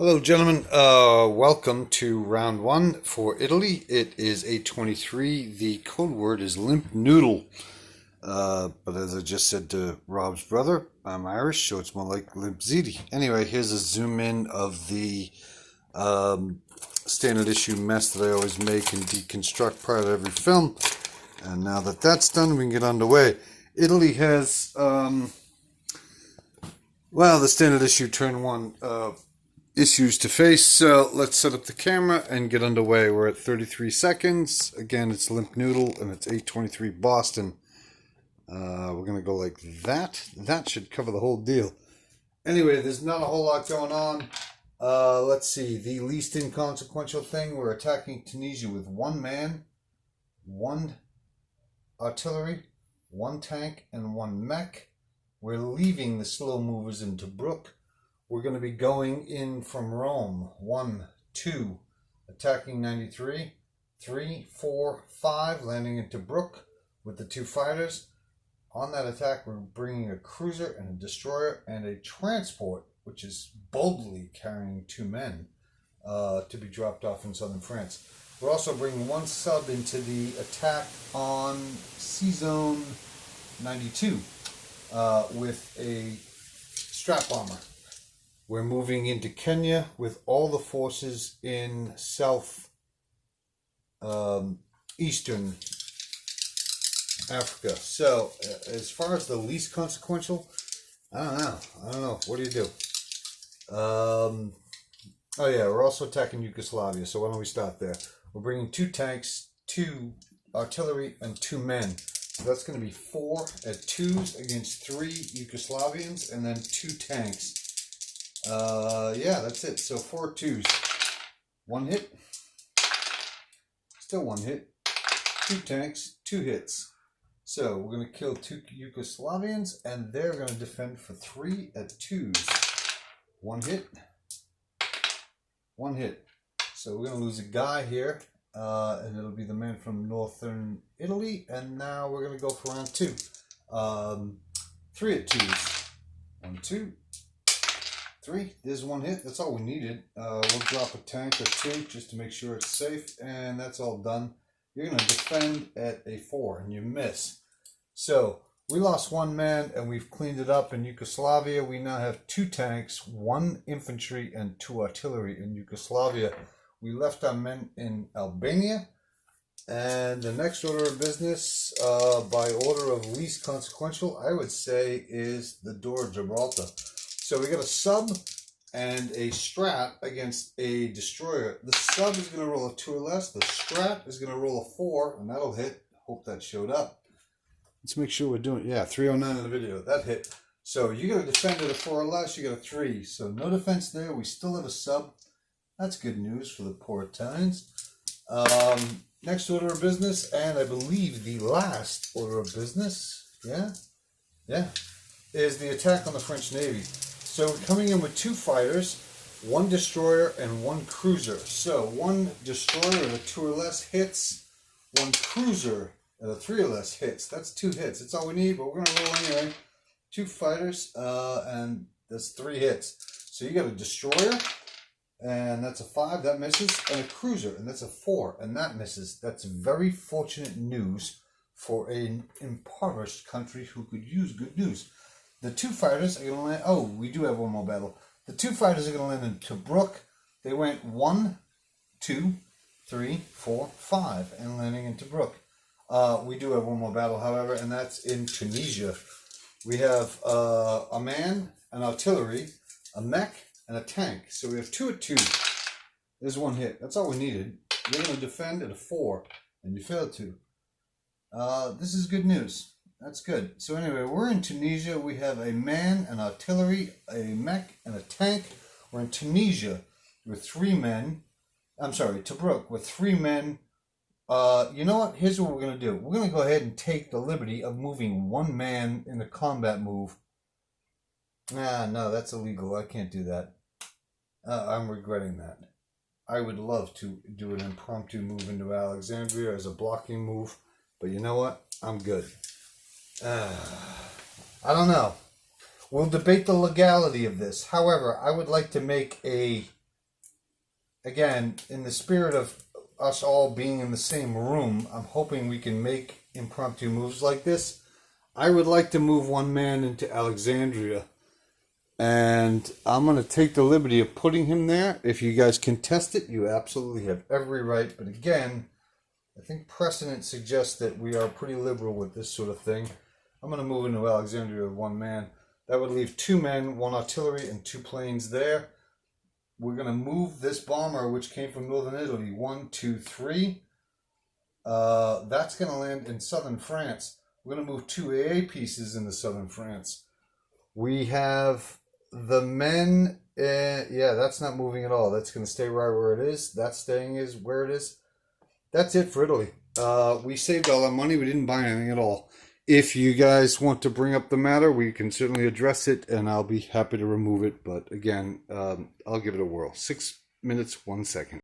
Hello, gentlemen. Welcome to round one for Italy. It is 8:23. The code word is limp noodle. But as I just said to Rob's brother, I'm Irish, so it's more like limp ziti. Anyway, here's a zoom in of the standard issue mess that I always make and deconstruct prior to every film. And now that that's done, we can get underway. Italy has, the standard issue turn one issues to face. So let's set up the camera and get underway. We're at 33 seconds. Again, it's limp noodle and it's 8:23 Boston. We're going to go like that. That should cover the whole deal. Anyway, there's not a whole lot going on. Let's see. The least inconsequential thing, we're attacking Tunisia with one man, one artillery, one tank, and one mech. We're leaving the slow movers in Tobruk. We're going to be going in from Rome. 1, 2, attacking 93. 3, 4, 5, landing in Tobruk with the two fighters. On that attack, we're bringing a cruiser and a destroyer and a transport, which is boldly carrying two men to be dropped off in southern France. We're also bringing one sub into the attack on Sea Zone 92 with a strap bomber. We're moving into Kenya with all the forces in eastern Africa. So, as far as the least consequential, I don't know. What do you do? We're also attacking Yugoslavia. So why don't we start there? We're bringing two tanks, two artillery, and two men. So that's going to be 4 at 2s against 3 Yugoslavians, and then 2 tanks. That's it. So 4 2s. 1 hit. Still 1 hit. 2 tanks, 2 hits. So we're going to kill 2 Yugoslavians, and they're going to defend for 3 at 2s. 1 hit. 1 hit. So we're going to lose a guy here, and it'll be the man from northern Italy. And now we're going to go for round 2. 3 at 2s. 1, 2, 3. There's 1 hit. That's all we needed. We'll drop a tank or 2 just to make sure it's safe, and that's all done. You're going to defend at a 4, and you miss. So we lost 1 man, and we've cleaned it up in Yugoslavia. We now have 2 tanks, 1 infantry, and 2 artillery in Yugoslavia. We left our men in Albania. And the next order of business, by order of least consequential, I would say, is the door of Gibraltar. So we got a sub and a strat against a destroyer. The sub is going to roll a 2 or less. The strat is going to roll a 4, and that'll hit. Hope that showed up. Let's make sure we're doing, 309 in the video. That hit. So you got to defend at a 4 or less. You got a 3. So no defense there. We still have a sub. That's good news for the poor Italians. Next order of business, and I believe the last order of business, is the attack on the French Navy. So we're coming in with 2 fighters, 1 destroyer, and 1 cruiser. So 1 destroyer at a 2 or less hits, 1 cruiser at a 3 or less hits. That's 2 hits. That's all we need, but we're going to roll anyway. 2 fighters, and that's 3 hits. So you got a destroyer, and that's a 5, that misses, and a cruiser, and that's a 4, and that misses. That's very fortunate news for an impoverished country who could use good news. The 2 fighters are going to land... Oh, we do have 1 more battle. The 2 fighters are going to land in Tobruk. They went 1, 2, 3, 4, 5, and landing in Tobruk. We do have 1 more battle, however, and that's in Tunisia. We have a man, an artillery, a mech, and a tank. So we have 2 at 2. There's 1 hit. That's all we needed. You're going to defend at a 4, and you failed to. This is good news. That's good. So anyway, we're in Tunisia. We have a man, an artillery, a mech, and a tank. We're in Tunisia with 3 men. Tobruk with 3 men. You know what? Here's what we're going to do. We're going to go ahead and take the liberty of moving 1 man in a combat move. No, that's illegal. I can't do that. I'm regretting that. I would love to do an impromptu move into Alexandria as a blocking move, but you know what? I'm good. I don't know. We'll debate the legality of this. However, I would like to make a again, in the spirit of us all being in the same room, I'm hoping we can make impromptu moves like this. I would like to move one man into Alexandria, and I'm going to take the liberty of putting him there. If you guys contest it, you absolutely have every right. But again, I think precedent suggests that we are pretty liberal with this sort of thing. I'm going to move into Alexandria with one man. That would leave 2 men, 1 artillery, and 2 planes there. We're going to move this bomber, which came from northern Italy. 1, 2, 3. That's going to land in southern France. We're going to move 2 AA pieces into southern France. We have the men. Yeah, that's not moving at all. That's going to stay right where it is. That's staying is where it is. That's it for Italy. We saved all our money. We didn't buy anything at all. If you guys want to bring up the matter, we can certainly address it, and I'll be happy to remove it. But again, I'll give it a whirl. 6 minutes, 1 second.